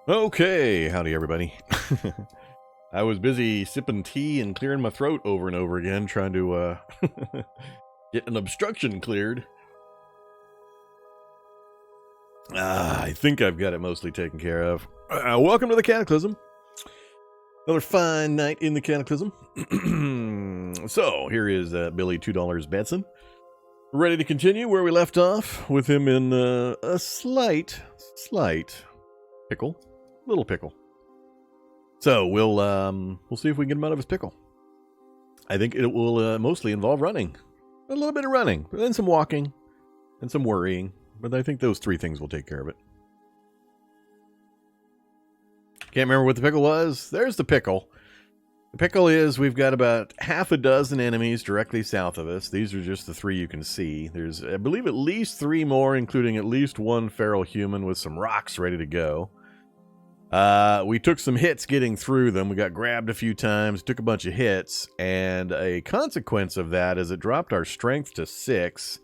Okay, howdy everybody. I was busy sipping tea and clearing my throat over and over again, trying to get an obstruction cleared. I think I've got it mostly taken care of. Welcome to the Cataclysm. Another fine night in the Cataclysm. So, here is Billy $2 Badson. Ready to continue where we left off with him in a slight pickle. Little pickle. So we'll see if we can get him out of his pickle. I think it will mostly involve running. A little bit of running, but then some walking and some worrying. But I think those three things will take care of it. Can't remember what the pickle was. There's the pickle. The pickle is we've got about half a dozen enemies directly south of us. These are just the three you can see. There's, I believe, at least three more, including at least one feral human with some rocks ready to go. We took some hits getting through them. We got grabbed a few times, took a bunch of hits, and a consequence of that is it dropped our strength to 6.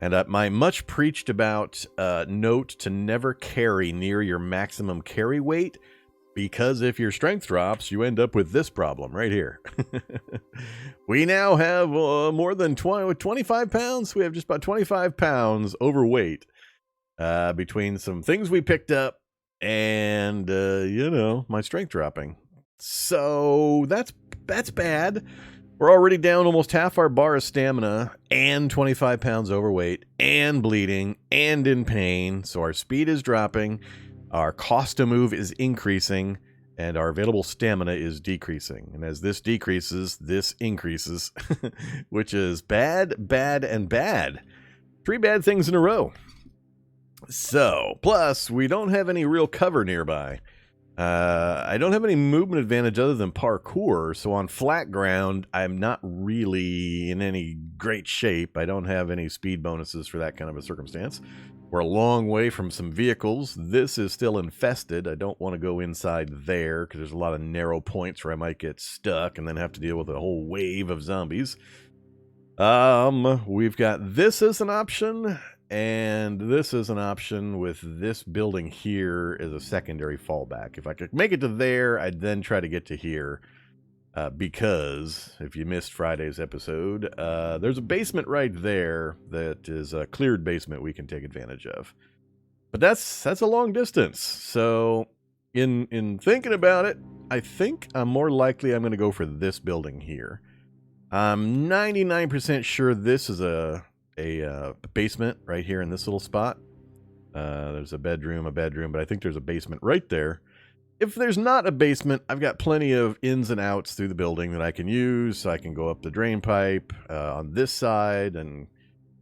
And my much preached about note to never carry near your maximum carry weight, because if your strength drops, you end up with this problem right here. We now have more than 25 pounds. We have just about 25 pounds overweight between some things we picked up and, my strength dropping. So that's bad. We're already down almost half our bar of stamina and 25 pounds overweight and bleeding and in pain. So our speed is dropping. Our cost to move is increasing, and our available stamina is decreasing. And as this decreases, this increases, which is bad, and bad. 3 bad things in a row. So, plus, we don't have any real cover nearby. I don't have any movement advantage other than parkour, so on flat ground, I'm not really in any great shape. I don't have any speed bonuses for that kind of a circumstance. We're a long way from some vehicles. This is still infested. I don't want to go inside there because there's a lot of narrow points where I might get stuck and then have to deal with a whole wave of zombies. We've got this as an option, and this is an option with this building here as a secondary fallback. If I could make it to there, I'd then try to get to here. Because if you missed Friday's episode, there's a basement right there that is a cleared basement we can take advantage of. But that's a long distance. So in thinking about it, I think I'm more likely I'm going to go for this building here. I'm 99% sure this is a basement right here in this little spot. There's a bedroom, but I think there's a basement right there. If there's not a basement, I've got plenty of ins and outs through the building that I can use. So I can go up the drain pipe on this side, and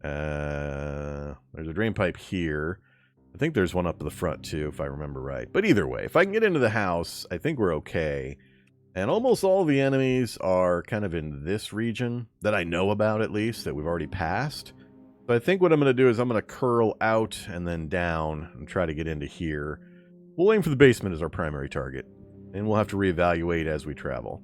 there's a drain pipe here. I think there's one up at the front too, if I remember right. But either way, if I can get into the house, I think we're okay. And almost all the enemies are kind of in this region that I know about, at least, that we've already passed. So I think what I'm going to do is I'm going to curl out and then down and try to get into here. We'll aim for the basement as our primary target, and we'll have to reevaluate as we travel.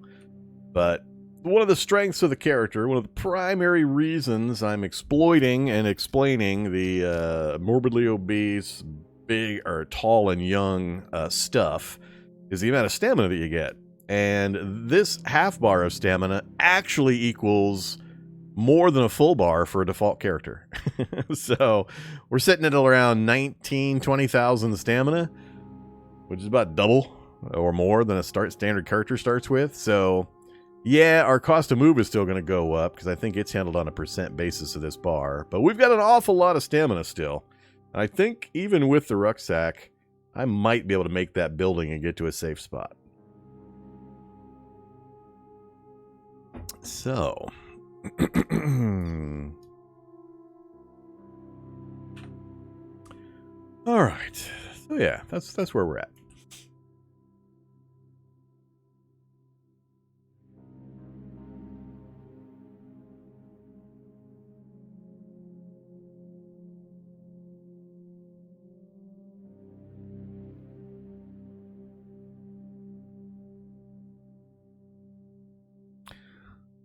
But one of the strengths of the character, one of the primary reasons I'm exploiting and explaining the morbidly obese, big or tall and young stuff, is the amount of stamina that you get. And this half bar of stamina actually equals more than a full bar for a default character. So we're sitting at around 20,000 stamina, which is about double or more than a standard character starts with. So, yeah, our cost to move is still going to go up because I think it's handled on a % basis of this bar. But we've got an awful lot of stamina still. And I think even with the rucksack, I might be able to make that building and get to a safe spot. So, all right. So yeah, that's where we're at.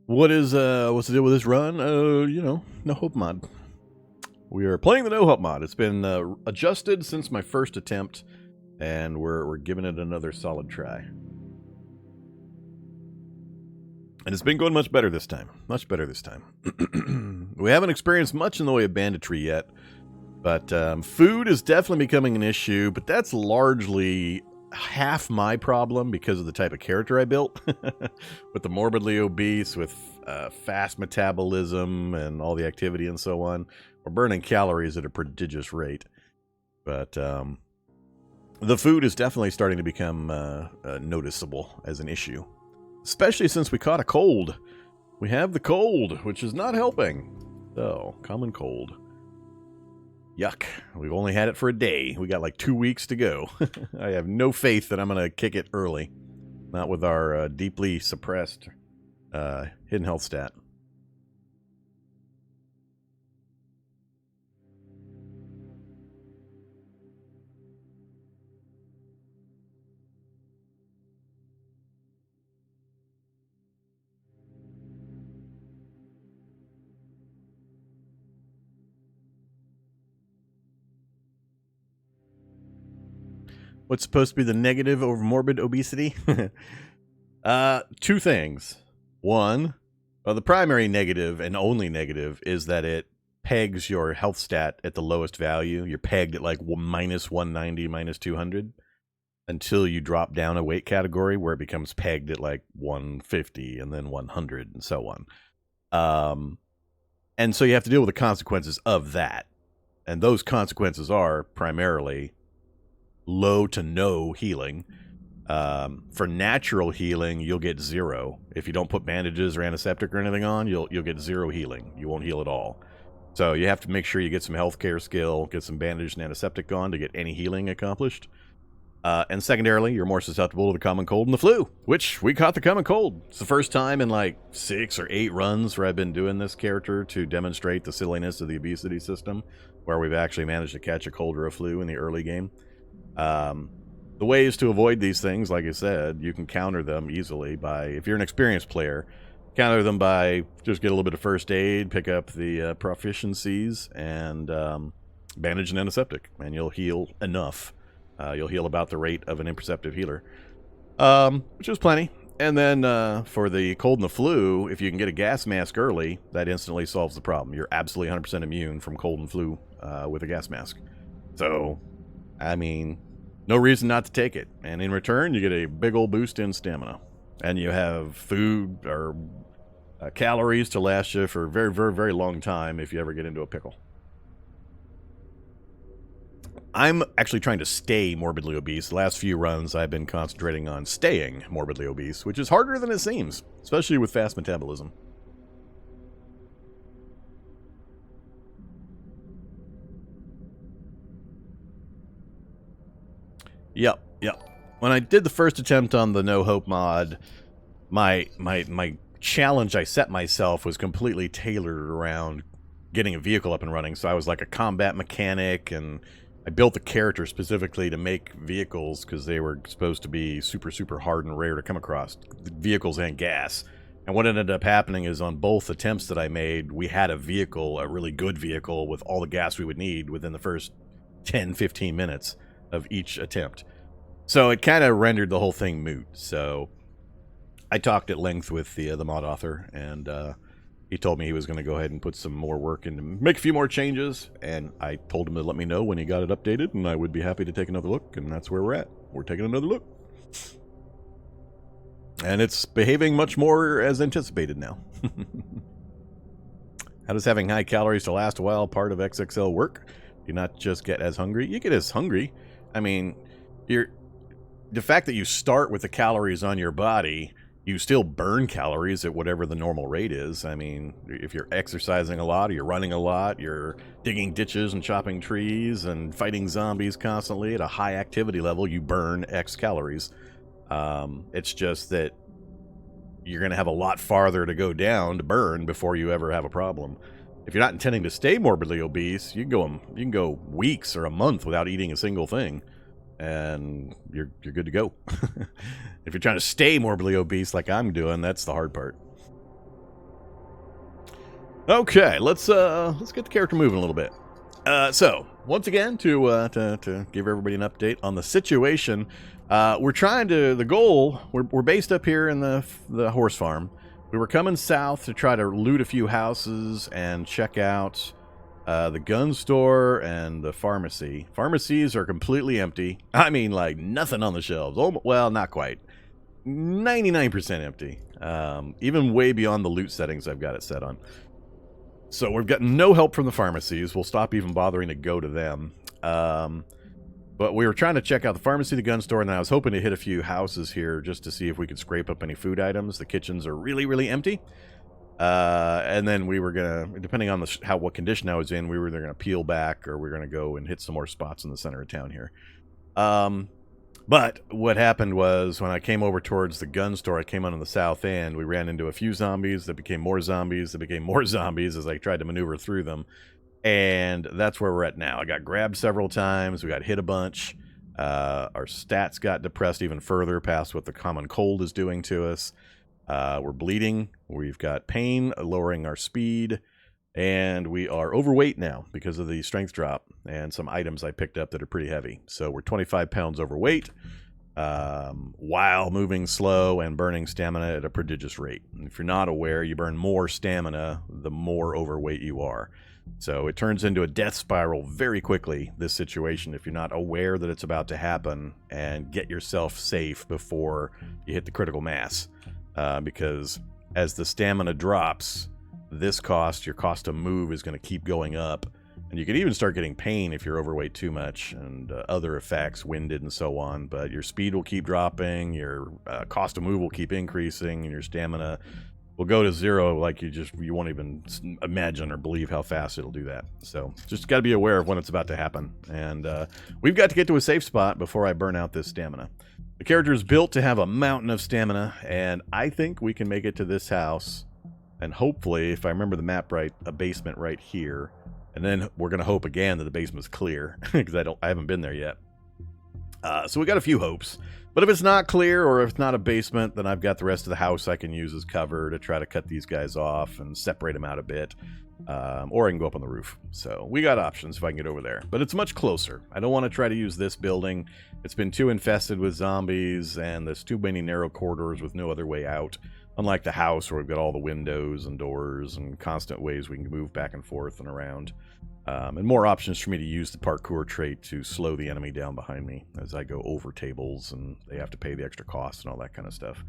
What's the deal with this run? No hope mod. We are playing the no hope mod. It's been adjusted since my first attempt, and we're giving it another solid try. And it's been going much better this time. Much better this time. We haven't experienced much in the way of banditry yet, but food is definitely becoming an issue, but that's largely half my problem because of the type of character I built. With the morbidly obese, with fast metabolism and all the activity and so on. We're burning calories at a prodigious rate. But the food is definitely starting to become noticeable as an issue. Especially since we caught a cold. We have the cold, which is not helping. So, common cold. Yuck. We've only had it for a day. We got like 2 weeks to go. I have no faith that I'm going to kick it early. Not with our deeply suppressed hidden health stat. What's supposed to be the negative over morbid obesity? Two things. One, the primary negative and only negative is that it pegs your health stat at the lowest value. You're pegged at like minus 190, minus 200 until you drop down a weight category where it becomes pegged at like 150 and then 100 and so on. And so you have to deal with the consequences of that. And those consequences are primarily low to no healing. For natural healing, you'll get 0. If you don't put bandages or antiseptic or anything on, you'll get 0 healing. You won't heal at all. So you have to make sure you get some healthcare skill, get some bandage and antiseptic on to get any healing accomplished. And secondarily, you're more susceptible to the common cold and the flu, which we caught the common cold. It's the first time in like 6 or 8 runs where I've been doing this character to demonstrate the silliness of the obesity system, where we've actually managed to catch a cold or a flu in the early game. The ways to avoid these things, like I said, you can counter them easily by, if you're an experienced player, counter them by just get a little bit of first aid, pick up the proficiencies, and bandage and antiseptic, and you'll heal enough. You'll heal about the rate of an imperceptive healer, which is plenty. And then for the cold and the flu, if you can get a gas mask early, that instantly solves the problem. You're absolutely 100% immune from cold and flu with a gas mask. So, I mean, no reason not to take it. And in return, you get a big old boost in stamina. And you have food or calories to last you for a very, very, very long time if you ever get into a pickle. I'm actually trying to stay morbidly obese. The last few runs, I've been concentrating on staying morbidly obese, which is harder than it seems, especially with fast metabolism. Yep. When I did the first attempt on the No Hope mod, my challenge I set myself was completely tailored around getting a vehicle up and running. So I was like a combat mechanic, and I built the character specifically to make vehicles because they were supposed to be super, super hard and rare to come across. Vehicles and gas. And what ended up happening is on both attempts that I made, we had a vehicle, a really good vehicle, with all the gas we would need within the first 10, 15 minutes of each attempt. So it kind of rendered the whole thing moot. So I talked at length with the mod author, and he told me he was going to go ahead and put some more work in to make a few more changes, and I told him to let me know when he got it updated, and I would be happy to take another look, and that's where we're at. We're taking another look. And it's behaving much more as anticipated now. How does having high calories to last a while part of XXL work? Do you not just get as hungry? You get as hungry. I mean, the fact that you start with the calories on your body, you still burn calories at whatever the normal rate is. I mean, if you're exercising a lot, or you're running a lot, you're digging ditches and chopping trees and fighting zombies constantly at a high activity level, you burn X calories. It's just that you're going to have a lot farther to go down to burn before you ever have a problem. If you're not intending to stay morbidly obese, you can go weeks or a month without eating a single thing, and you're good to go. If you're trying to stay morbidly obese like I'm doing, that's the hard part. Okay, let's get the character moving a little bit. So once again, to give everybody an update on the situation, we're trying to. The goal. We're based up here in the horse farm. We were coming south to try to loot a few houses and check out the gun store and the pharmacy. Pharmacies are completely empty. I mean, like nothing on the shelves. Oh, well, not quite. 99% empty. Even way beyond the loot settings I've got it set on. So we've got no help from the pharmacies. We'll stop even bothering to go to them. But we were trying to check out the pharmacy, the gun store, and I was hoping to hit a few houses here just to see if we could scrape up any food items. The kitchens are really, really empty. And then we were going to, depending on what condition I was in, we were either going to peel back or we were going to go and hit some more spots in the center of town here. But what happened was when I came over towards the gun store, I came on the south end. We ran into a few zombies that became more zombies that became more zombies as I tried to maneuver through them. And that's where we're at now. I got grabbed several times. We got hit a bunch. Our stats got depressed even further past what the common cold is doing to us. We're bleeding. We've got pain, lowering our speed. And we are overweight now because of the strength drop and some items I picked up that are pretty heavy. So we're 25 pounds overweight while moving slow and burning stamina at a prodigious rate. And if you're not aware, you burn more stamina the more overweight you are. So it turns into a death spiral very quickly, this situation, if you're not aware that it's about to happen and get yourself safe before you hit the critical mass. Because as the stamina drops, your cost to move is going to keep going up. And you can even start getting pain if you're overweight too much and other effects, winded and so on. But your speed will keep dropping, your cost to move will keep increasing, and your stamina will go to zero like you won't even imagine or believe how fast it'll do that. So just got to be aware of when it's about to happen. And we've got to get to a safe spot before I burn out this stamina. The character is built to have a mountain of stamina, and I think we can make it to this house. And hopefully, if I remember the map right, a basement right here. And then we're going to hope again that the basement's clear, because I haven't been there yet. So we got a few hopes. But if it's not clear, or if it's not a basement, then I've got the rest of the house I can use as cover to try to cut these guys off and separate them out a bit. Or I can go up on the roof. So we got options if I can get over there. But it's much closer. I don't want to try to use this building. It's been too infested with zombies, and there's too many narrow corridors with no other way out. Unlike the house where we've got all the windows and doors and constant ways we can move back and forth and around. And more options for me to use the parkour trait to slow the enemy down behind me as I go over tables and they have to pay the extra costs and all that kind of stuff.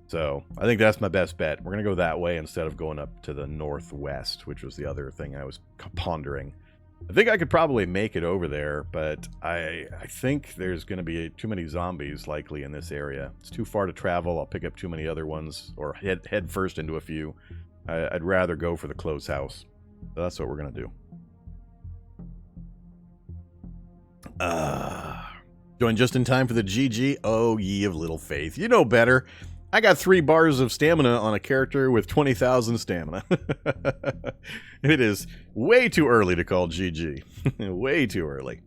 So I think that's my best bet. We're going to go that way instead of going up to the northwest, which was the other thing I was pondering. I think I could probably make it over there, but I think there's going to be too many zombies likely in this area. It's too far to travel. I'll pick up too many other ones or head first into a few. I'd rather go for the close house. So that's what we're going to do. Joined just in time for the GG. Oh, ye of little faith. You know better. I got 3 bars of stamina on a character with 20,000 stamina. It is way too early to call GG. Way too early.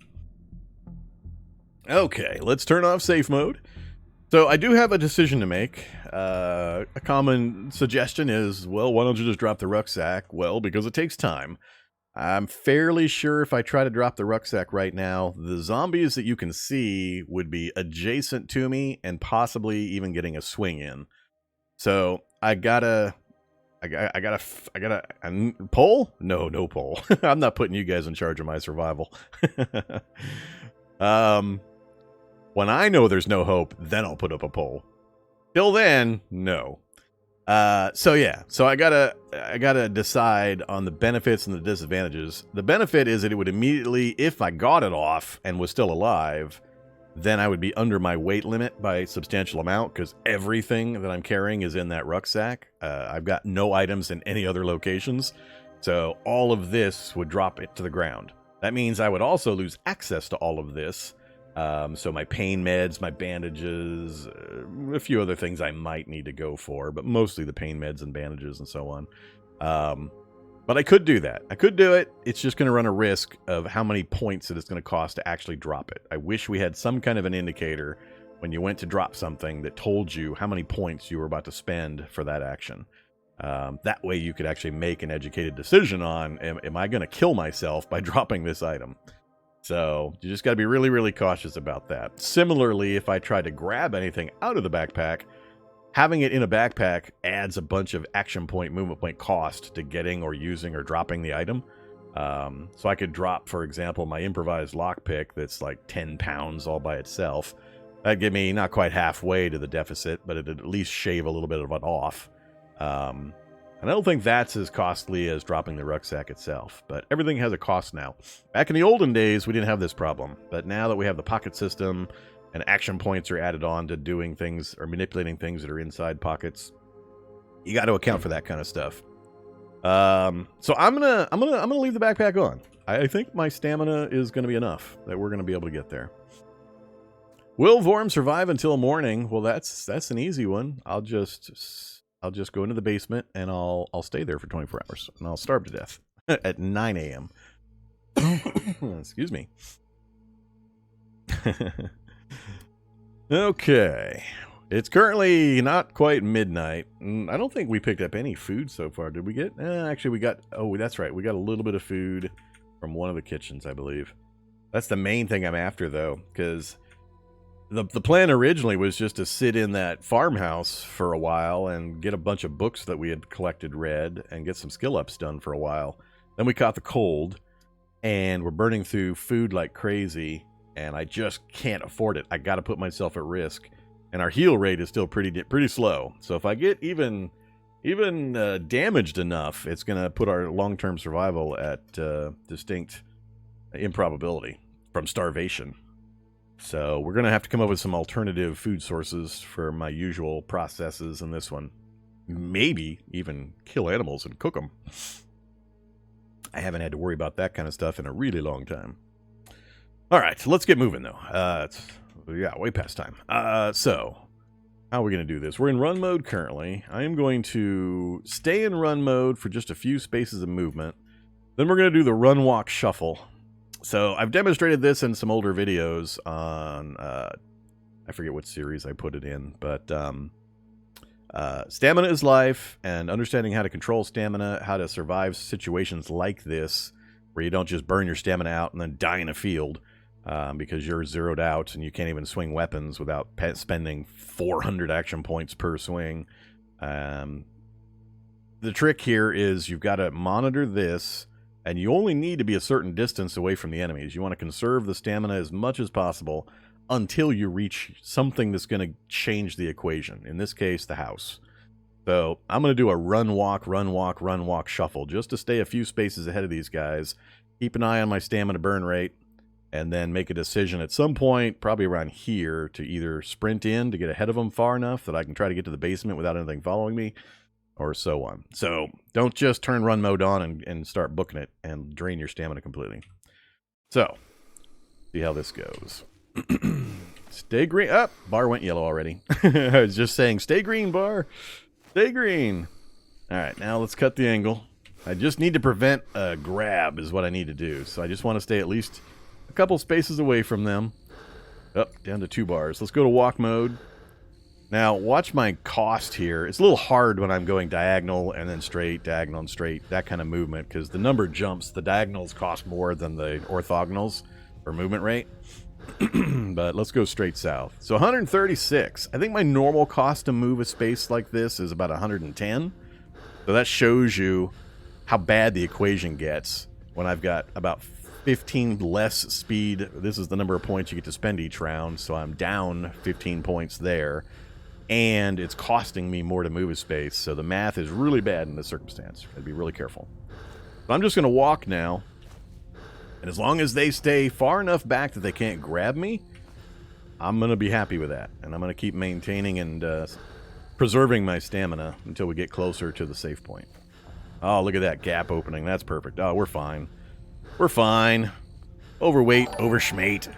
Okay, let's turn off safe mode. So I do have a decision to make. A common suggestion is, well, why don't you just drop the rucksack? Well, because it takes time. I'm fairly sure if I try to drop the rucksack right now, the zombies that you can see would be adjacent to me and possibly even getting a swing in. So I gotta poll? No poll. I'm not putting you guys in charge of my survival. When I know there's no hope, then I'll put up a poll. Till then, no. So I gotta decide on the benefits and the disadvantages. The benefit is that it would immediately, if I got it off and was still alive, then I would be under my weight limit by a substantial amount because everything that I'm carrying is in that rucksack. I've got no items in any other locations, so all of this would drop it to the ground. That means I would also lose access to all of this. So my pain meds, my bandages, a few other things I might need to go for, but mostly the pain meds and bandages and so on. But I could do that. I could do it. It's just going to run a risk of how many points that it's going to cost to actually drop it. I wish we had some kind of an indicator when you went to drop something that told you how many points you were about to spend for that action. That way you could actually make an educated decision on, am I going to kill myself by dropping this item? So you just got to be really, really cautious about that. Similarly, if I try to grab anything out of the backpack, having it in a backpack adds a bunch of action point, movement point cost to getting or using or dropping the item. So I could drop, for example, my improvised lockpick that's like 10 pounds all by itself. That'd give me not quite halfway to the deficit, but it'd at least shave a little bit of it off. And I don't think that's as costly as dropping the rucksack itself, but everything has a cost now. Back in the olden days, we didn't have this problem, but now that we have the pocket system and action points are added on to doing things or manipulating things that are inside pockets, you got to account for that kind of stuff. So I'm gonna leave the backpack on. I think my stamina is going to be enough that we're going to be able to get there. Will Vorm survive until morning? Well, that's an easy one. I'll just go into the basement and I'll stay there for 24 hours and I'll starve to death at 9 a.m. Excuse me. Okay. It's currently not quite midnight. I don't think we picked up any food so far. Did we get? Actually, we got... Oh, that's right. We got a little bit of food from one of the kitchens, I believe. That's the main thing I'm after, though, because the plan originally was just to sit in that farmhouse for a while and get a bunch of books that we had collected read and get some skill ups done for a while. Then we caught the cold, and we're burning through food like crazy, and I just can't afford it. I got to put myself at risk. And our heal rate is still pretty slow. So if I get even damaged enough, it's going to put our long-term survival at distinct improbability from starvation. So we're going to have to come up with some alternative food sources for my usual processes in this one. Maybe even kill animals and cook them. I haven't had to worry about that kind of stuff in a really long time. All right, let's get moving, though. Yeah, way past time. So, how are we going to do this? We're in run mode currently. I am going to stay in run mode for just a few spaces of movement. Then we're going to do the run, walk, shuffle. So, I've demonstrated this in some older videos on, I forget what series I put it in, but stamina is life, and understanding how to control stamina, how to survive situations like this, where you don't just burn your stamina out and then die in a field. Because you're zeroed out and you can't even swing weapons without spending 400 action points per swing. The trick here is you've got to monitor this, and you only need to be a certain distance away from the enemies. You want to conserve the stamina as much as possible until you reach something that's going to change the equation. In this case, the house. So I'm going to do a run, walk, run, walk, run, walk, shuffle, just to stay a few spaces ahead of these guys. Keep an eye on my stamina burn rate. And then make a decision at some point, probably around here, to either sprint in to get ahead of them far enough that I can try to get to the basement without anything following me, or so on. So don't just turn run mode on and start booking it and drain your stamina completely. So, see how this goes. Stay green. Up, bar went yellow already. I was just saying, stay green, bar. Stay green. All right, now let's cut the angle. I just need to prevent a grab is what I need to do. So I just want to stay at least a couple spaces away from them. Up, down to 2 bars. Let's go to walk mode. Now, watch my cost here. It's a little hard when I'm going diagonal and then straight, diagonal and straight, that kind of movement, because the number jumps. The diagonals cost more than the orthogonals for movement rate. But let's go straight south. So 136. I think my normal cost to move a space like this is about 110. So that shows you how bad the equation gets when I've got about 15 less speed. This is the number of points you get to spend each round, so I'm down 15 points there. And it's costing me more to move a space, so the math is really bad in this circumstance. I'd be really careful. So I'm just going to walk now. And as long as they stay far enough back that they can't grab me, I'm going to be happy with that. And I'm going to keep maintaining and preserving my stamina until we get closer to the safe point. Oh, look at that gap opening. That's perfect. Oh, we're fine. We're fine. Overweight, overschmate.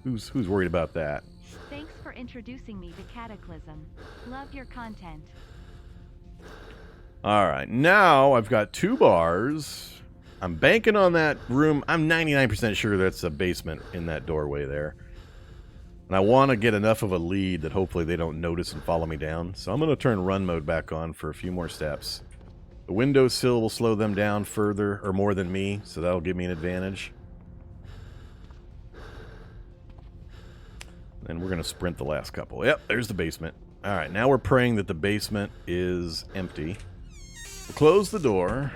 Who's worried about that? Thanks for introducing me to Cataclysm. Love your content. Alright, now I've got 2 bars. I'm banking on that room. I'm 99% sure that's a basement in that doorway there. And I want to get enough of a lead that hopefully they don't notice and follow me down. So I'm going to turn run mode back on for a few more steps. The windowsill will slow them down further or more than me, so that'll give me an advantage. And we're going to sprint the last couple. Yep, there's the basement. All right, now we're praying that the basement is empty. We'll close the door.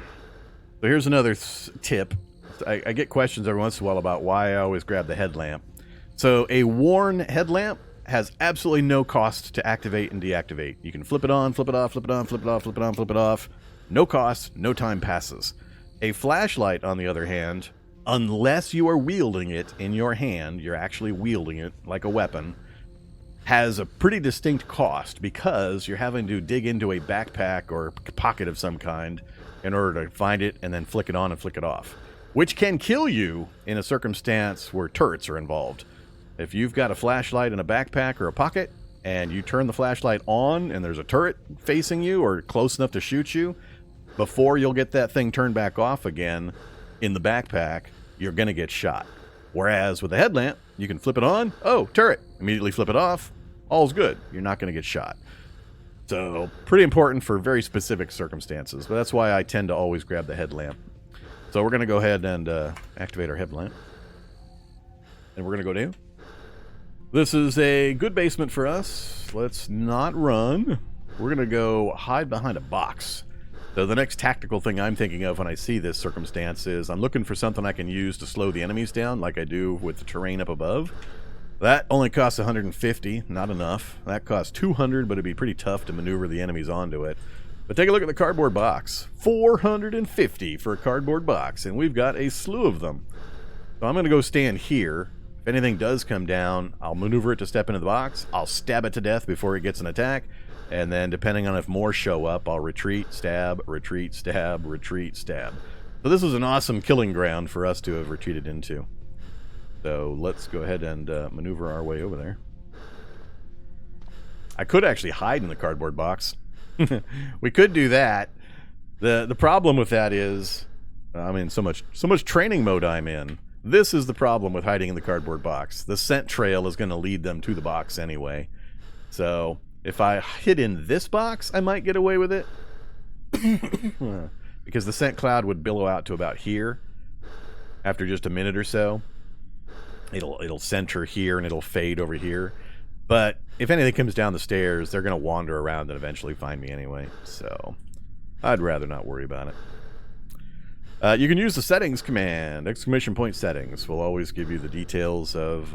So here's another tip. I get questions every once in a while about why I always grab the headlamp. So a worn headlamp has absolutely no cost to activate and deactivate. You can flip it on, flip it off, flip it on, flip it off, flip it on, flip it off. No cost, no time passes. A flashlight, on the other hand, unless you are wielding it in your hand, you're actually wielding it like a weapon, has a pretty distinct cost because you're having to dig into a backpack or pocket of some kind in order to find it and then flick it on and flick it off, which can kill you in a circumstance where turrets are involved. If you've got a flashlight in a backpack or a pocket and you turn the flashlight on and there's a turret facing you or close enough to shoot you, before you'll get that thing turned back off again in the backpack, you're going to get shot. Whereas with a headlamp, you can flip it on, oh, turret, immediately flip it off, all's good. You're not going to get shot. So, pretty important for very specific circumstances, but that's why I tend to always grab the headlamp. So we're going to go ahead and activate our headlamp. And we're going to go down. This is a good basement for us. Let's not run. We're going to go hide behind a box. So the next tactical thing I'm thinking of when I see this circumstance is I'm looking for something I can use to slow the enemies down like I do with the terrain up above. That only costs 150, not enough. That costs 200, but it'd be pretty tough to maneuver the enemies onto it. But take a look at the cardboard box. 450 for a cardboard box, and we've got a slew of them. So I'm going to go stand here. If anything does come down, I'll maneuver it to step into the box. I'll stab it to death before it gets an attack. And then, depending on if more show up, I'll retreat, stab, retreat, stab, retreat, stab. So this is an awesome killing ground for us to have retreated into. So let's go ahead and maneuver our way over there. I could actually hide in the cardboard box. We could do that. The problem with that is, I'm in so much training mode I'm in. This is the problem with hiding in the cardboard box. The scent trail is going to lead them to the box anyway. So if I hid in this box, I might get away with it. Because the scent cloud would billow out to about here after just a minute or so. It'll center here and it'll fade over here. But if anything comes down the stairs, they're going to wander around and eventually find me anyway. So I'd rather not worry about it. You can use the settings command. Exclamation point settings will always give you the details of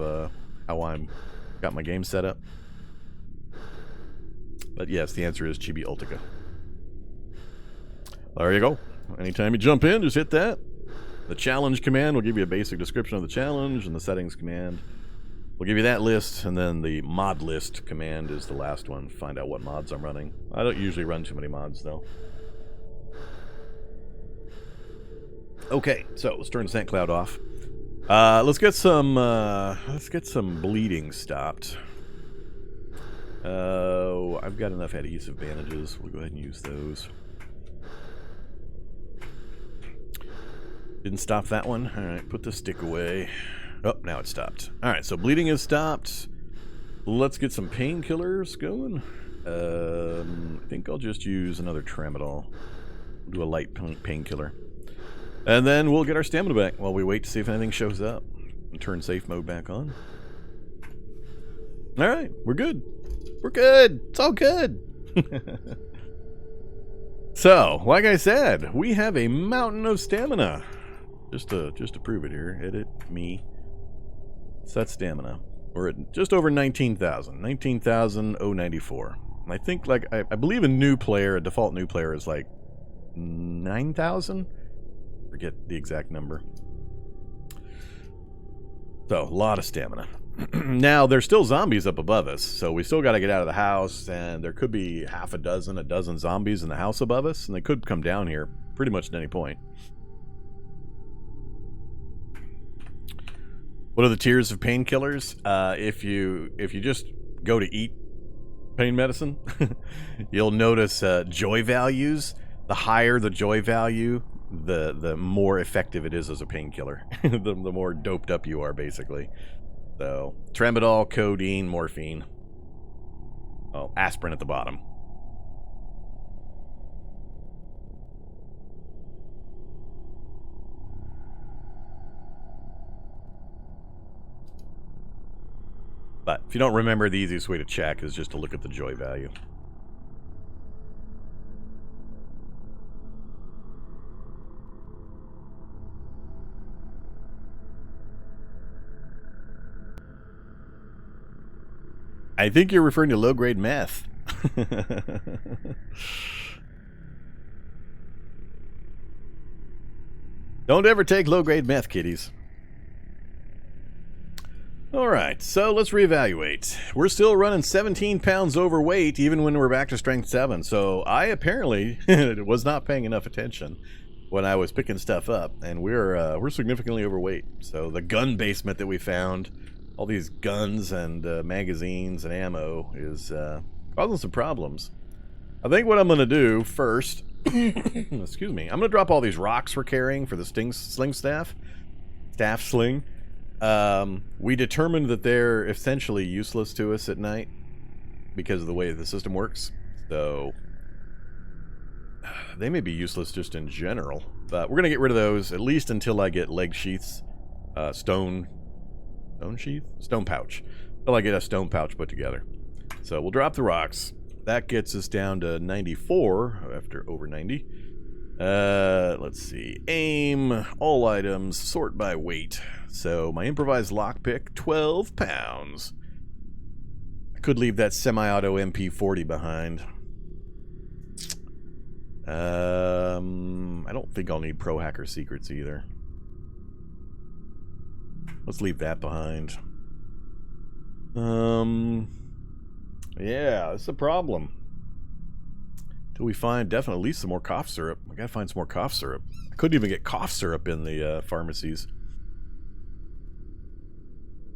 how I'm got my game set up. But yes, the answer is Chibi-Ultica. There you go. Anytime you jump in, just hit that. The challenge command will give you a basic description of the challenge, and the settings command will give you that list, and then the Modlist command is the last one. Find out what mods I'm running. I don't usually run too many mods, though. Okay, so let's turn the scent cloud off. Let's get some bleeding stopped. I've got enough adhesive bandages. We'll go ahead and use those. Didn't stop that one. All right, put the stick away. Oh, now it stopped. All right, so bleeding is stopped. Let's get some painkillers going. I think I'll just use another tramadol. We'll do a light painkiller. And then we'll get our stamina back while we wait to see if anything shows up. And turn safe mode back on. All right, we're good. We're good. It's all good. So, like I said, we have a mountain of stamina. Just to prove it here, edit me. Set stamina. We're at just over 19,000. 19,094. I think, like, I believe a new player, a default new player is like 9,000. Forget the exact number. So, a lot of stamina. Now, there's still zombies up above us, so we still got to get out of the house, and there could be a dozen zombies in the house above us, and they could come down here pretty much at any point. What are the tiers of painkillers? If you just go to eat pain medicine, you'll notice joy values. The higher the joy value, the more effective it is as a painkiller. the more doped up you are, basically. So, tramadol, codeine, morphine. Oh, aspirin at the bottom. But if you don't remember, the easiest way to check is just to look at the joy value. I think you're referring to low-grade meth. Don't ever take low-grade meth, kiddies. Alright, so let's reevaluate. We're still running 17 pounds overweight even when we're back to strength 7, so I apparently was not paying enough attention when I was picking stuff up, and we're significantly overweight. So the gun basement that we found, all these guns and magazines and ammo, is causing some problems. I think what I'm going to do first, excuse me, I'm going to drop all these rocks we're carrying for the sling staff sling. We determined that they're essentially useless to us at night because of the way the system works. So they may be useless just in general, but we're going to get rid of those at least until I get leg sheaths, stone pouch. Until I get a stone pouch put together. So we'll drop the rocks. That gets us down to 94 after over 90. Let's see. Aim, all items, sort by weight. So my improvised lockpick, 12 pounds. I could leave that semi-auto MP40 behind. I don't think I'll need Pro Hacker Secrets either. Let's leave that behind. Yeah, that's a problem. Till we find definitely at least some more cough syrup. I gotta find some more cough syrup. I couldn't even get cough syrup in the pharmacies.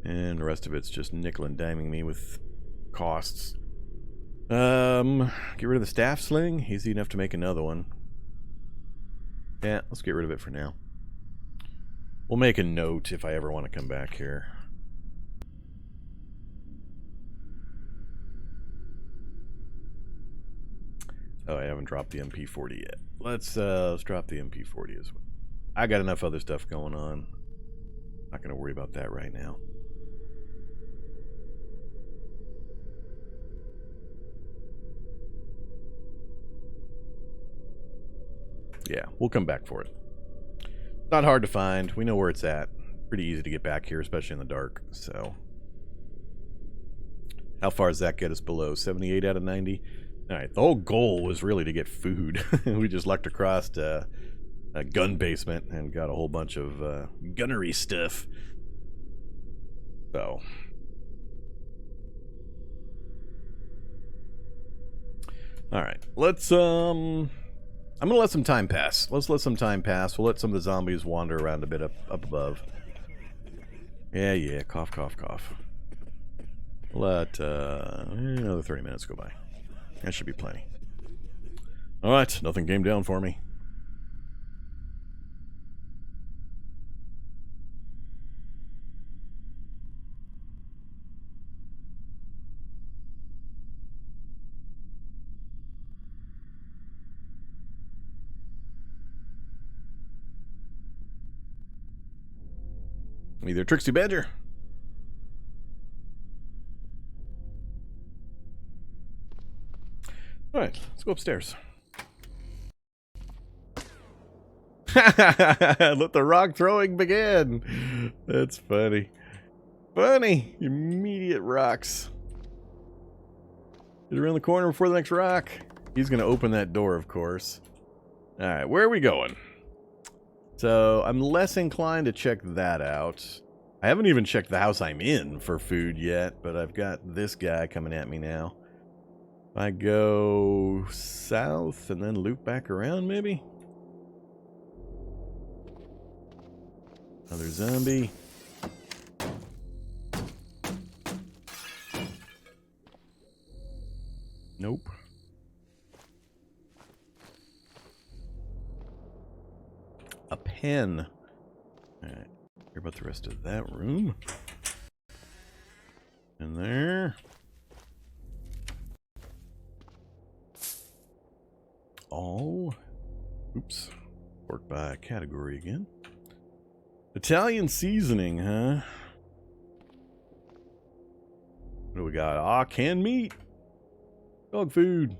And the rest of it's just nickel and diming me with costs. Get rid of the staff sling. Easy enough to make another one. Yeah, let's get rid of it for now. We'll make a note if I ever want to come back here. Oh, I haven't dropped the MP40 yet. Let's drop the MP40 as well. I got enough other stuff going on. Not going to worry about that right now. Yeah, we'll come back for it. Not hard to find. We know where it's at. Pretty easy to get back here, especially in the dark. So, how far does that get us below? 78 out of 90? Alright, the whole goal was really to get food. We just lucked across a gun basement and got a whole bunch of gunnery stuff. So. Alright, let's, I'm gonna let some time pass. Let's let some time pass. We'll let some of the zombies wander around a bit up above. Yeah, cough, cough, cough. Let another 30 minutes go by. That should be plenty. Alright, nothing came down for me. Either Trixie Badger. Alright, let's go upstairs. Let the rock throwing begin. That's funny. Funny. Immediate rocks. Get around the corner before the next rock. He's going to open that door, of course. Alright, where are we going? So, I'm less inclined to check that out. I haven't even checked the house I'm in for food yet, but I've got this guy coming at me now. If I go south and then loop back around, maybe? Another zombie. Nope. A pen. Alright. Hear about the rest of that room. In there. All. Oops. Work by category again. Italian seasoning, huh? What do we got? Ah, canned meat. Dog food.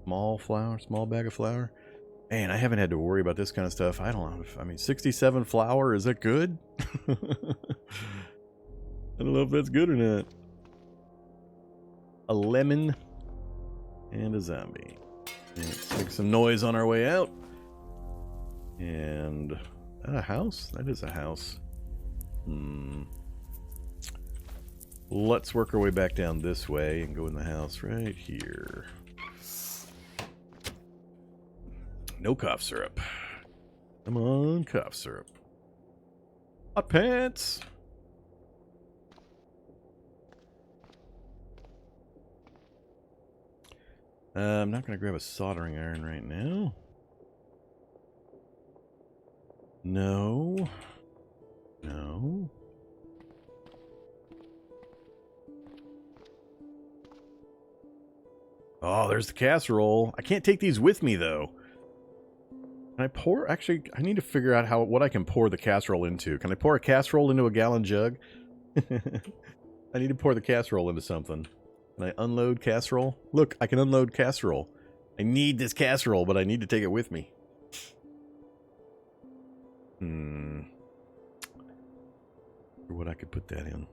Small flour, small bag of flour. Man, I haven't had to worry about this kind of stuff. I don't know. I mean, 67 flour, is that good? I don't know if that's good or not. A lemon and a zombie. Let's make some noise on our way out. And is that a house? That is a house. Let's work our way back down this way and go in the house right here. No cough syrup. Come on, cough syrup. Hot pants. I'm not going to grab a soldering iron right now. No. No. Oh, there's the casserole. I can't take these with me, though. Can I pour? Actually, I need to figure out what I can pour the casserole into. Can I pour a casserole into a gallon jug? I need to pour the casserole into something. Can I unload casserole? Look, I can unload casserole. I need this casserole, but I need to take it with me. Or what I could put that in.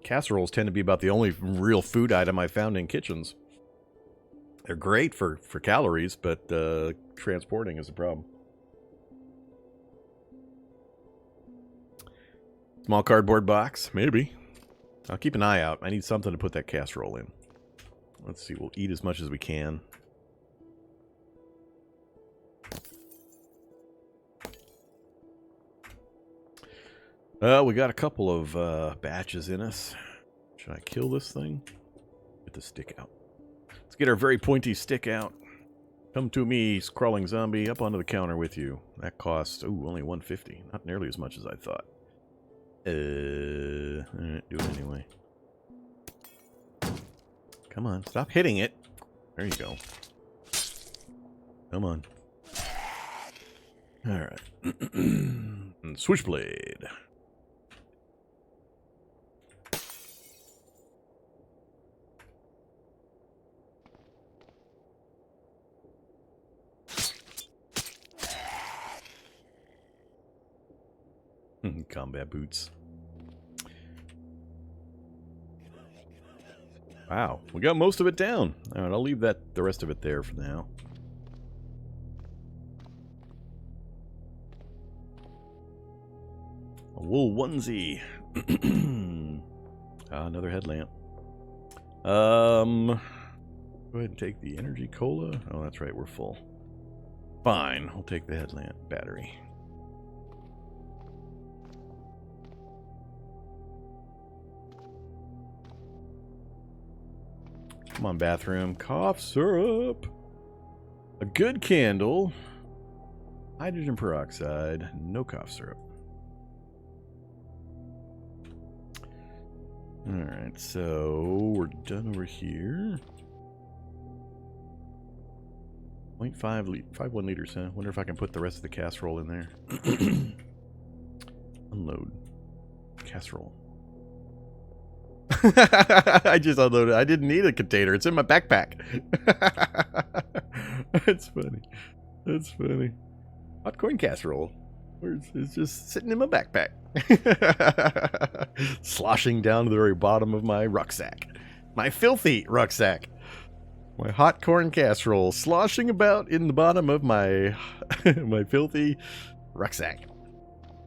Casseroles tend to be about the only real food item I found in kitchens. They're great for calories, but transporting is a problem. Small cardboard box, maybe. I'll keep an eye out. I need something to put that casserole in. Let's see, we'll eat as much as we can. We got a couple of batches in us. Should I kill this thing? Get the stick out. Let's get our very pointy stick out. Come to me, crawling zombie, up onto the counter with you. That cost, only $150. Not nearly as much as I thought. Alright, do it anyway. Come on, stop hitting it. There you go. Come on. Alright. Switchblade. Combat boots. Wow, we got most of it down. All right, I'll leave the rest of it there for now. A wool onesie. Another headlamp. Go ahead and take the energy cola. Oh, that's right, we're full. Fine, I'll take the headlamp battery. Come on, bathroom. Cough syrup. A good candle. Hydrogen peroxide. No cough syrup. Alright, so we're done over here. 0.51 liters, huh? Wonder if I can put the rest of the casserole in there. Unload. Casserole. I just unloaded. I didn't need a container. It's in my backpack. That's funny. That's funny. Hot corn casserole. It's just sitting in my backpack. Sloshing down to the very bottom of my rucksack. My filthy rucksack. My hot corn casserole sloshing about in the bottom of my my filthy rucksack.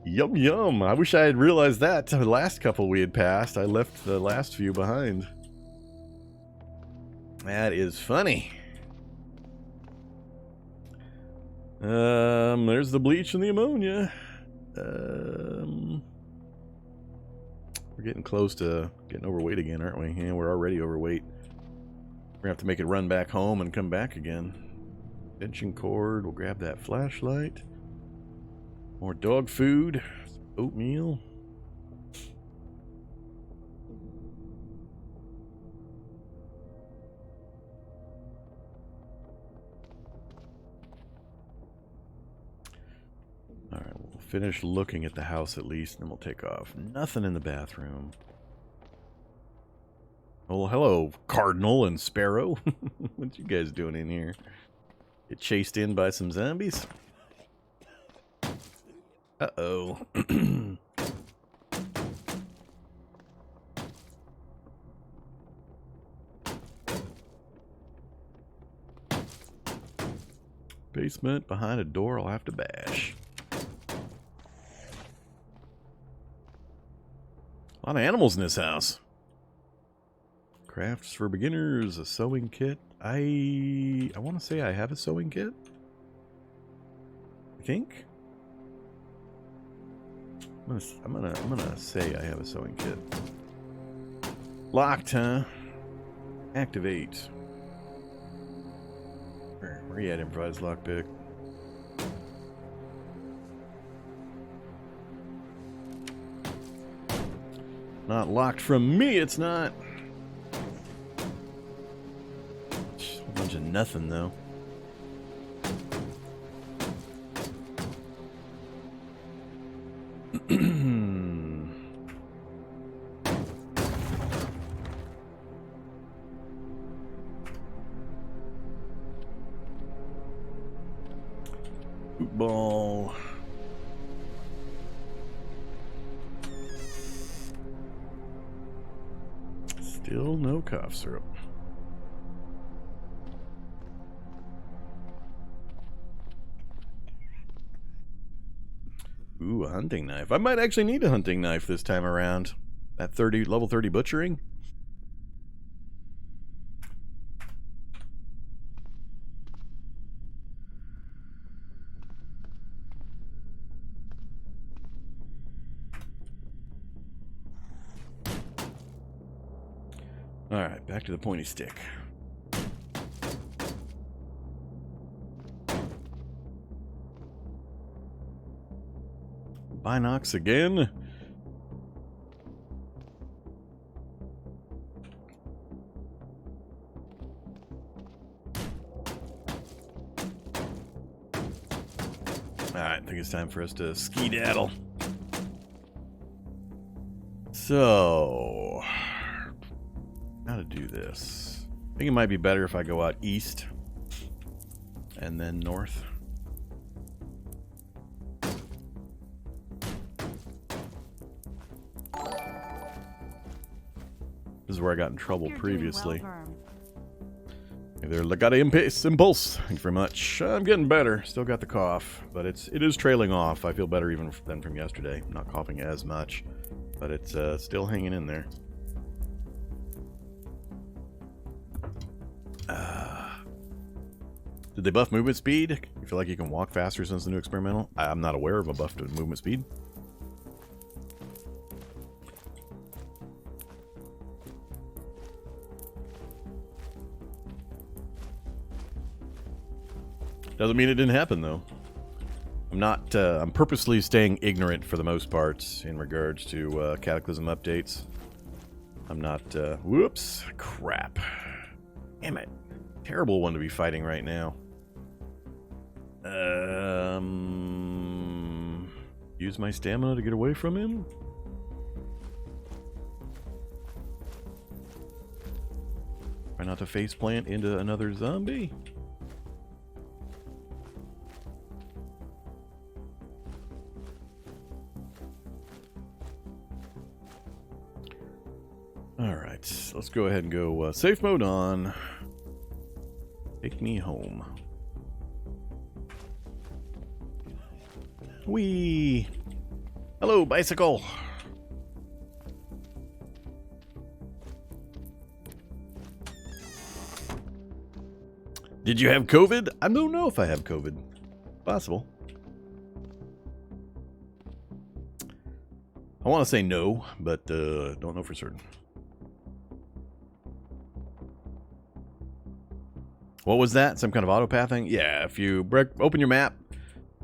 Yum yum. I wish I had realized that the last couple we had passed. I left the last few behind. That is funny. There's the bleach and the ammonia. We're getting close to getting overweight again, aren't we? Yeah, we're already overweight. We're gonna have to make it run back home and come back again. Extension cord. We'll grab that flashlight. More dog food, oatmeal. finish looking at the house at least, and then we'll take off. Nothing in the bathroom. Oh, hello, Cardinal and Sparrow. What you guys doing in here? Get chased in by some zombies? Uh-oh. Basement behind a door I'll have to bash. A lot of animals in this house. Crafts for beginners, a sewing kit. I want to say I have a sewing kit. I think. I'm gonna say I have a sewing kit. Locked, huh? Activate. Where you at, improvised lockpick? Not locked from me, it's not. A bunch of nothing, though. Ball. Still no cough syrup. Ooh, a hunting knife. I might actually need a hunting knife this time around. That level 30 butchering. Alright, back to the pointy stick. Binocs again. Alright, I think it's time for us to skedaddle. So, how to do this? I think it might be better if I go out east and then north. This is where I got in trouble previously. There, got an impulse. Thank you very much. I'm getting better. Still got the cough, but it is trailing off. I feel better even than from yesterday. I'm not coughing as much, but it's still hanging in there. Did they buff movement speed? You feel like you can walk faster since the new experimental? I'm not aware of a buff to movement speed. Doesn't mean it didn't happen, though. I'm purposely staying ignorant for the most part in regards to Cataclysm updates. I'm not, whoops, crap. Damn it. Terrible one to be fighting right now. Use my stamina to get away from him? Try not to faceplant into another zombie? Alright, let's go ahead and go safe mode on. Take me home. Whee! Hello, bicycle! Did you have COVID? I don't know if I have COVID. Possible. I want to say no, but don't know for certain. What was that? Some kind of auto-pathing? Yeah, if you open your map,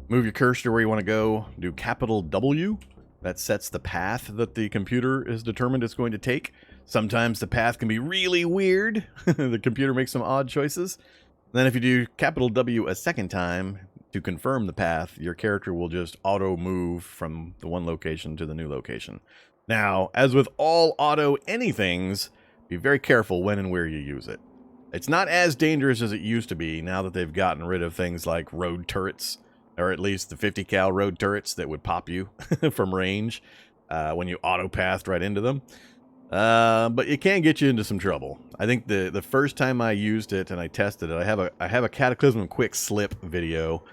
move your cursor where you want to go, do capital W, that sets the path that the computer is determined it's going to take. Sometimes the path can be really weird. The computer makes some odd choices. Then if you do capital W a second time, to confirm the path, your character will just auto move from the one location to the new location. Now, as with all auto anythings, be very careful when and where you use it. It's not as dangerous as it used to be now that they've gotten rid of things like road turrets, or at least the 50 cal road turrets that would pop you from range when you auto-pathed right into them. But it can get you into some trouble. I think the first time I used it and I tested it, I have a Cataclysm quick slip video.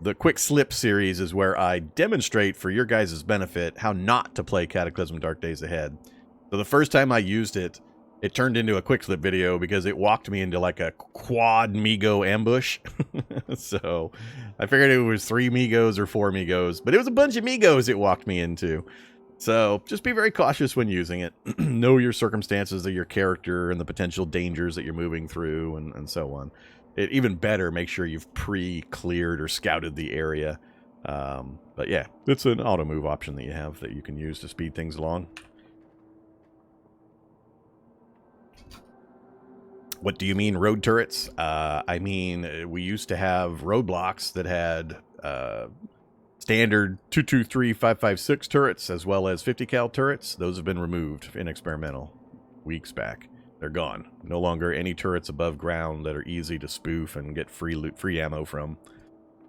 The quick slip series is where I demonstrate for your guys' benefit how not to play Cataclysm Dark Days Ahead. So the first time I used it, it turned into a quick slip video because it walked me into like a quad Migo ambush. So I figured it was 3 Migos or 4 Migos, but it was a bunch of Migos it walked me into. So just be very cautious when using it. Know your circumstances of your character and the potential dangers that you're moving through and so on. Even better, make sure you've pre-cleared or scouted the area. But yeah, it's an auto move option that you have that you can use to speed things along. What do you mean road turrets? I mean, we used to have roadblocks that had standard 223, 556 turrets as well as 50 cal turrets. Those have been removed in experimental weeks back. They're gone. No longer any turrets above ground that are easy to spoof and get free ammo from.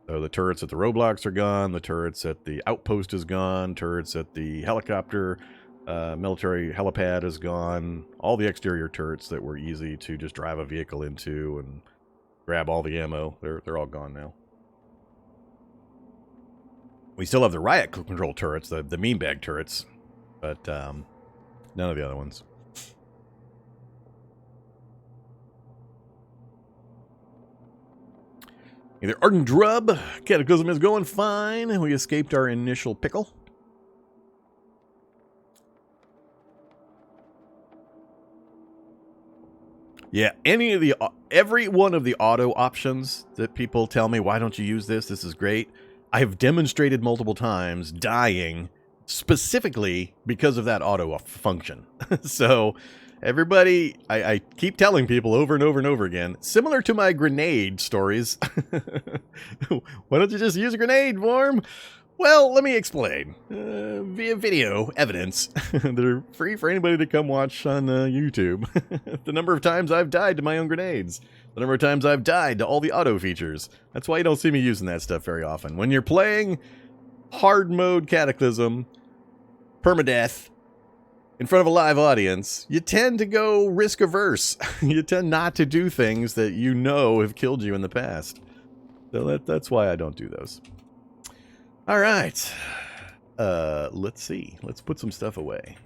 So the turrets at the roadblocks are gone. The turrets at the outpost is gone. Turrets at the helicopter military helipad is gone. All the exterior turrets that were easy to just drive a vehicle into and grab all the ammo, they're all gone now. We still have the riot control turrets, the mean bag turrets, but none of the other ones. Either Ardent Drub, Cataclysm is going fine. We escaped our initial pickle. Yeah, every one of the auto options that people tell me, why don't you use this? This is great. I have demonstrated multiple times dying specifically because of that auto function. So everybody, I keep telling people over and over and over again, similar to my grenade stories. Why don't you just use a grenade, Vorm? Well, let me explain. Via video evidence that are free for anybody to come watch on YouTube. The number of times I've died to my own grenades. The number of times I've died to all the auto features. That's why you don't see me using that stuff very often. When you're playing hard mode Cataclysm, permadeath, in front of a live audience, you tend to go risk averse. You tend not to do things that you know have killed you in the past. So that's why I don't do those. All right. Let's see. Let's put some stuff away.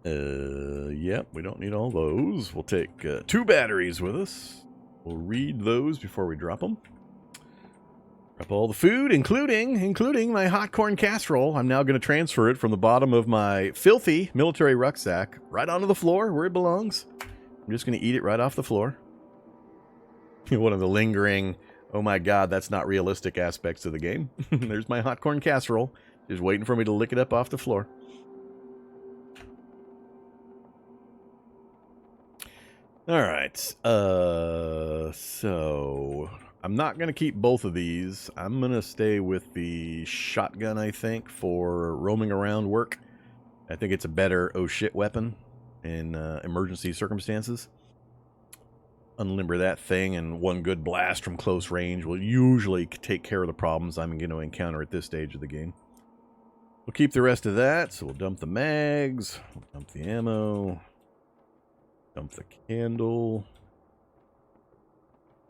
Yep, we don't need all those. We'll take 2 batteries with us. We'll read those before we drop them. Drop all the food, including my hot corn casserole. I'm now going to transfer it from the bottom of my filthy military rucksack right onto the floor where it belongs. I'm just going to eat it right off the floor. One of the lingering, oh my god, that's not realistic aspects of the game. There's my hot corn casserole, just waiting for me to lick it up off the floor. All right, so I'm not going to keep both of these. I'm going to stay with the shotgun, I think, for roaming around work. I think it's a better oh shit weapon in emergency circumstances. Unlimber that thing, and one good blast from close range will usually take care of the problems I'm going to encounter at this stage of the game. We'll keep the rest of that, so we'll dump the mags, we'll dump the ammo, dump the candle.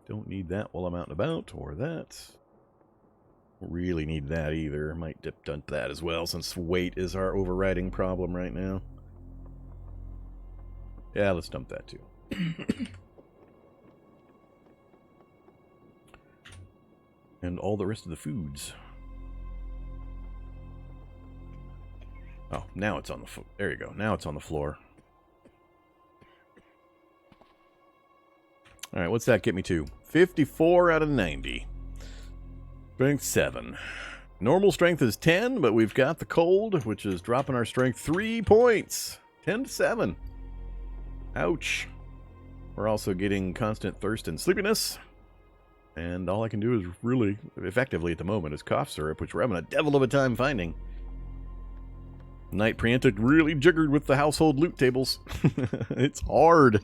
Don't need that while I'm out and about, or that. Don't really need that either. Might dump that as well, since weight is our overriding problem right now. Yeah, let's dump that too. And all the rest of the foods. Oh, now it's on the floor. There you go. Now it's on the floor. All right, what's that get me to? 54 out of 90. Strength 7. Normal strength is 10, but we've got the cold, which is dropping our strength 3 points. 10 to 7. Ouch. We're also getting constant thirst and sleepiness. And all I can do is really effectively at the moment is cough syrup, which we're having a devil of a time finding. Night Preempted really jiggered with the household loot tables. It's hard.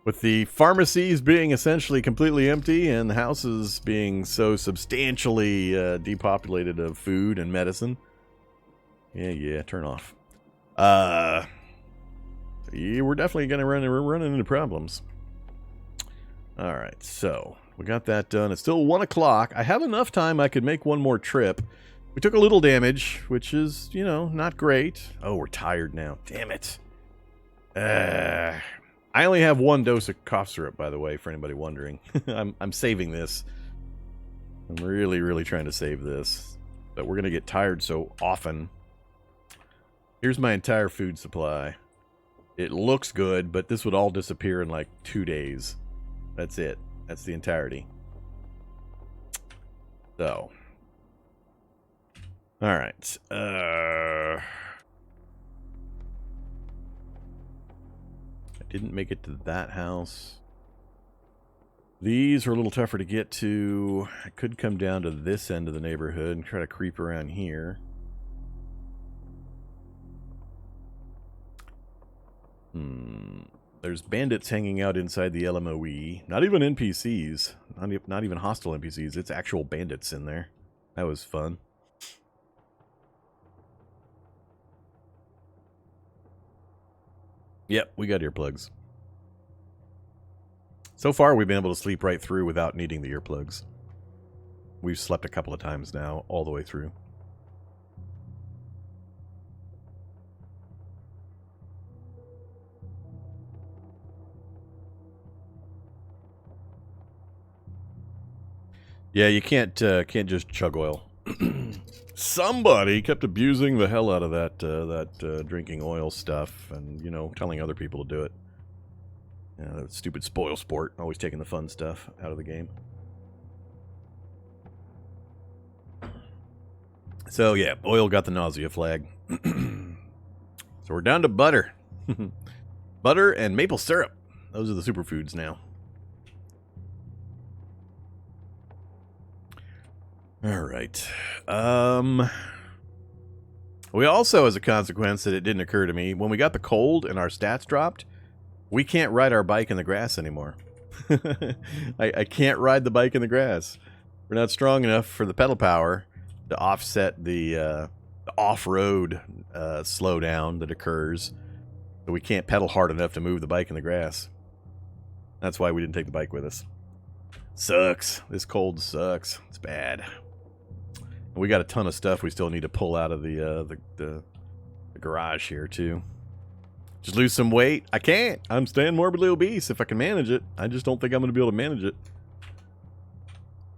With the pharmacies being essentially completely empty and the houses being so substantially depopulated of food and medicine. Yeah, turn off. Yeah, we're definitely going to run into problems. Alright, so we got that done. It's still 1 o'clock. I have enough time I could make one more trip. We took a little damage, which is, you know, not great. Oh, we're tired now. Damn it. I only have 1 dose of cough syrup, by the way, for anybody wondering. I'm saving this. I'm really trying to save this. But we're going to get tired so often. Here's my entire food supply. It looks good, but this would all disappear in like 2 days. That's it. That's the entirety. So. Alright. I didn't make it to that house. These are a little tougher to get to. I could come down to this end of the neighborhood and try to creep around here. There's bandits hanging out inside the LMOE. Not even NPCs. Not even hostile NPCs. It's actual bandits in there. That was fun. Yep, we got earplugs. So far, we've been able to sleep right through without needing the earplugs. We've slept a couple of times now, all the way through. Yeah, you can't just chug oil. Somebody kept abusing the hell out of that drinking oil stuff, and you know, telling other people to do it. Yeah, that stupid spoil sport, always taking the fun stuff out of the game. So yeah, oil got the nausea flag. So we're down to butter. Butter and maple syrup. Those are the superfoods now. Alright. We also, as a consequence that it didn't occur to me, when we got the cold and our stats dropped, we can't ride our bike in the grass anymore. I can't ride the bike in the grass. We're not strong enough for the pedal power to offset the off-road slowdown that occurs. So we can't pedal hard enough to move the bike in the grass. That's why we didn't take the bike with us. Sucks. This cold sucks. It's bad. And we got a ton of stuff we still need to pull out of the garage here, too. Just lose some weight? I can't. I'm staying morbidly obese if I can manage it. I just don't think I'm going to be able to manage it.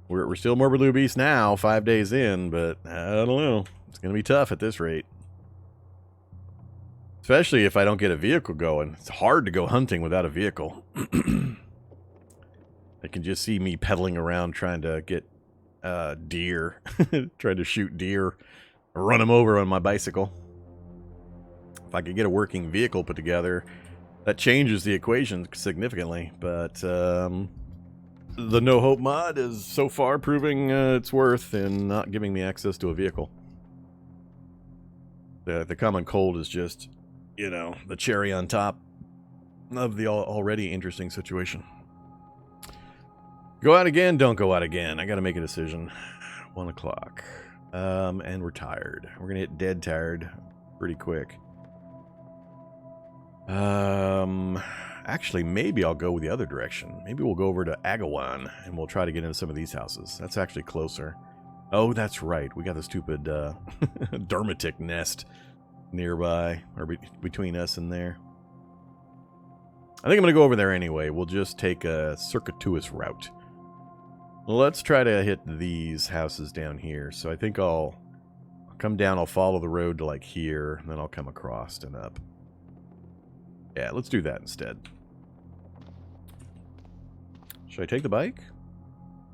We're still morbidly obese now, 5 days in, but I don't know. It's going to be tough at this rate. Especially if I don't get a vehicle going. It's hard to go hunting without a vehicle. I can just see me pedaling around trying to get deer. Trying to shoot deer. Or run them over on my bicycle. If I could get a working vehicle put together, that changes the equation significantly. But the No Hope mod is so far proving its worth in not giving me access to a vehicle. The common cold is just, you know, the cherry on top of the already interesting situation. Go out again, don't go out again. I gotta make a decision. 1 o'clock. And we're tired. We're gonna hit dead tired pretty quick. Actually, maybe I'll go the other direction. Maybe we'll go over to Agawan, and we'll try to get into some of these houses. That's actually closer. Oh, that's right. We got the stupid Dermatic nest nearby, or between us and there. I think I'm going to go over there anyway. We'll just take a circuitous route. Let's try to hit these houses down here. So I think I'll come down, I'll follow the road to like here, and then I'll come across and up. Yeah, let's do that instead. Should I take the bike?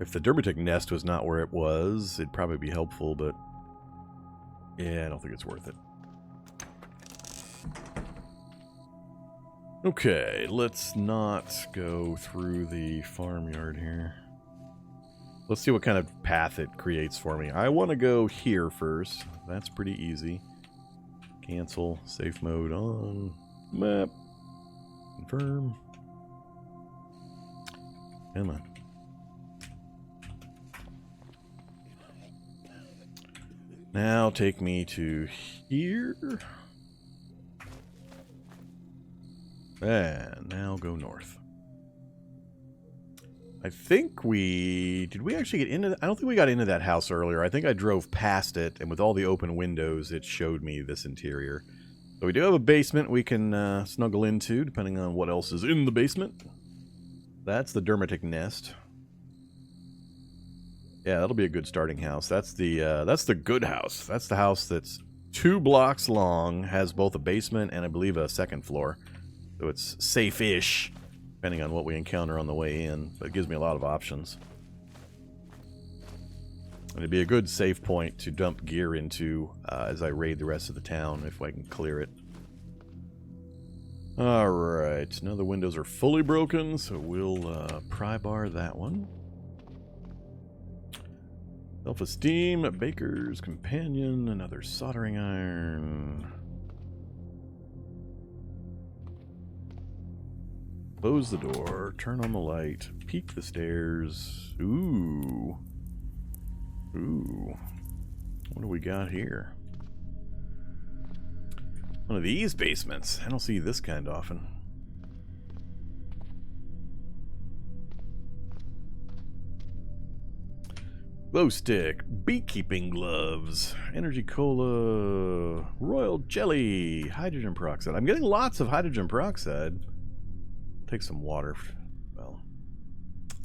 If the Dermatic nest was not where it was, it'd probably be helpful, but yeah, I don't think it's worth it. Okay, let's not go through the farmyard here. Let's see what kind of path it creates for me. I want to go here first. That's pretty easy. Cancel. Safe mode on. Map. Confirm. Come on. Now take me to here. And now go north. I think did we actually get into I don't think we got into that house earlier. I think I drove past it, and with all the open windows, it showed me this interior. So we do have a basement we can snuggle into, depending on what else is in the basement. That's the Dermatic Nest. Yeah, that'll be a good starting house. That's the good house. That's the house that's 2 blocks long, has both a basement and I believe a second floor. So it's safe-ish, depending on what we encounter on the way in. But it gives me a lot of options. And it'd be a good safe point to dump gear into as I raid the rest of the town, if I can clear it. Alright, now the windows are fully broken, so we'll pry bar that one. Self-esteem, Baker's Companion, another soldering iron. Close the door, turn on the light, peek the stairs. Ooh. Ooh. What do we got here? One of these basements. I don't see this kind often. Glow stick, beekeeping gloves, energy cola, royal jelly, hydrogen peroxide. I'm getting lots of hydrogen peroxide. Take some water. Well,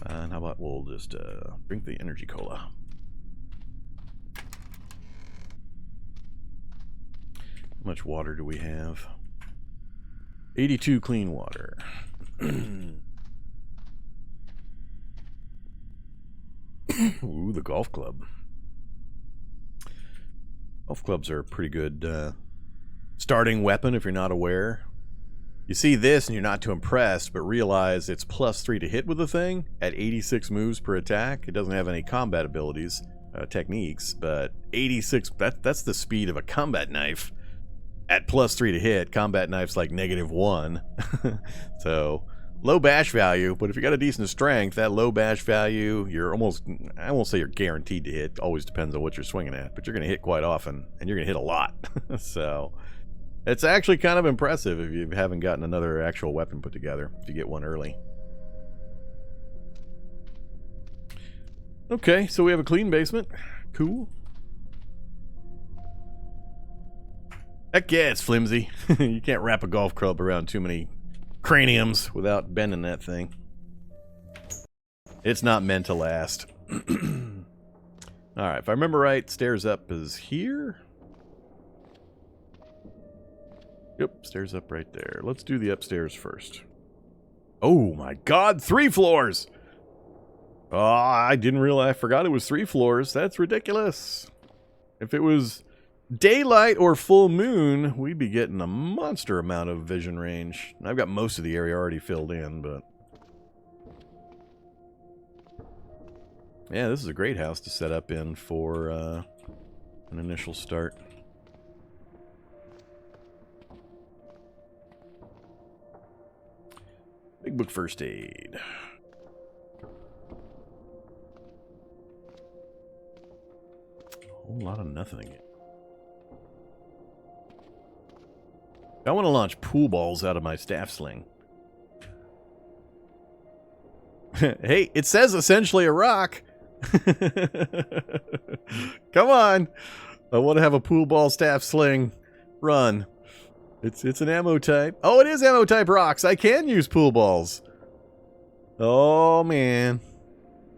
and how about we'll just drink the energy cola. How much water do we have? 82 clean water. Ooh, the golf club. Golf clubs are a pretty good starting weapon if you're not aware. You see this and you're not too impressed, but realize it's +3 to hit with the thing at 86 moves per attack. It doesn't have any combat abilities, techniques, but 86, that's the speed of a combat knife. At +3 to hit, combat knife's like -1. So, low bash value, but if you got a decent strength, that low bash value, you're almost, I won't say you're guaranteed to hit, always depends on what you're swinging at, but you're going to hit quite often, and you're going to hit a lot. So, it's actually kind of impressive if you haven't gotten another actual weapon put together, if you get one early. Okay, so we have a clean basement. Cool. Heck yeah, it's flimsy. You can't wrap a golf club around too many craniums without bending that thing. It's not meant to last. Alright, if I remember right, stairs up is here. Yep, stairs up right there. Let's do the upstairs first. Oh my god, 3 floors! Oh, I didn't realize, I forgot it was 3 floors. That's ridiculous. If it was daylight or full moon, we'd be getting a monster amount of vision range. I've got most of the area already filled in, but yeah, this is a great house to set up in for an initial start. Big book first aid. A whole lot of nothing. I want to launch pool balls out of my staff sling. Hey, it says essentially a rock. Come on. I want to have a pool ball staff sling run. It's an ammo type. Oh, it is ammo type rocks. I can use pool balls. Oh, man.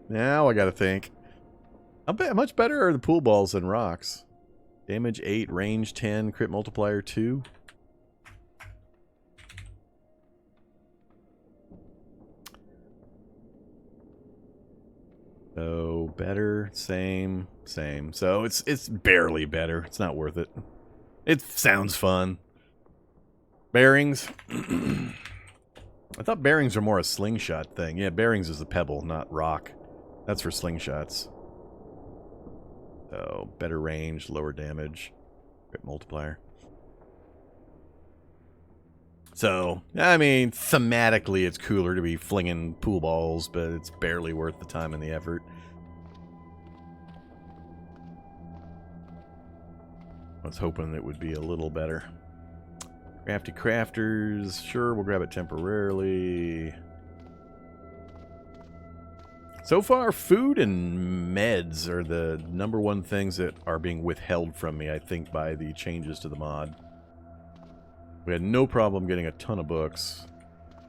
Now I got to think. How much better are the pool balls than rocks? Damage 8, range 10, crit multiplier 2. So, better, same. So, it's barely better. It's not worth it. It sounds fun. Bearings. I thought bearings are more a slingshot thing. Yeah, bearings is the pebble, not rock. That's for slingshots. So, better range, lower damage, crit multiplier. So, I mean, thematically it's cooler to be flinging pool balls, but it's barely worth the time and the effort. I was hoping it would be a little better. Crafty crafters, sure, we'll grab it temporarily. So far, food and meds are the #1 things that are being withheld from me, I think, by the changes to the mod. We had no problem getting a ton of books,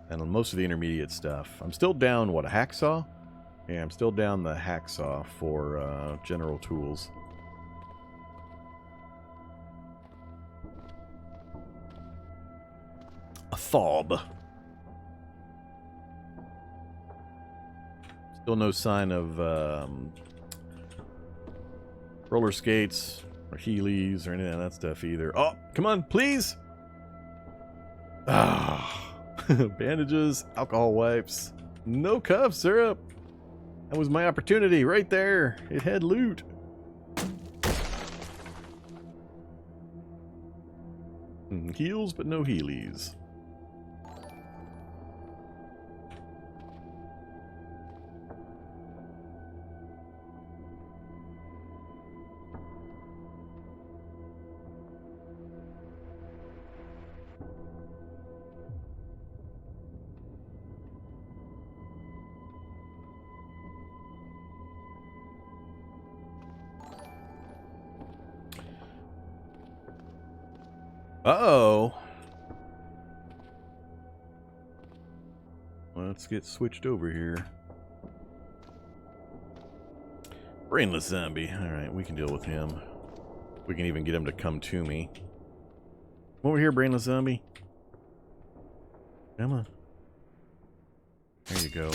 and on most of the intermediate stuff. I'm still down, what, a hacksaw? Yeah, I'm still down the hacksaw for general tools. A fob. Still no sign of roller skates or Heelys or any of that stuff either. Oh, come on, please! Ah, bandages, alcohol wipes, no cough syrup. That was my opportunity right there. It had loot. Heels, but no Heelys. Uh-oh. Let's get switched over here. Brainless zombie. Alright, we can deal with him. We can even get him to come to me. Over here, brainless zombie. Come on. There you go.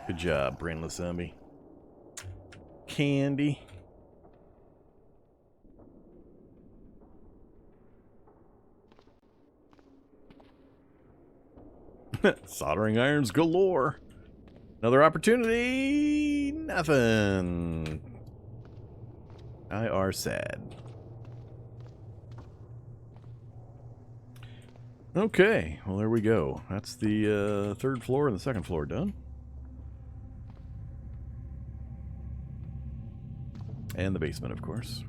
Good job, brainless zombie. Candy. Soldering irons galore. Another opportunity. Nothing. I are sad. Okay, well there we go. That's the 3rd floor and the 2nd floor done. And the basement, of course.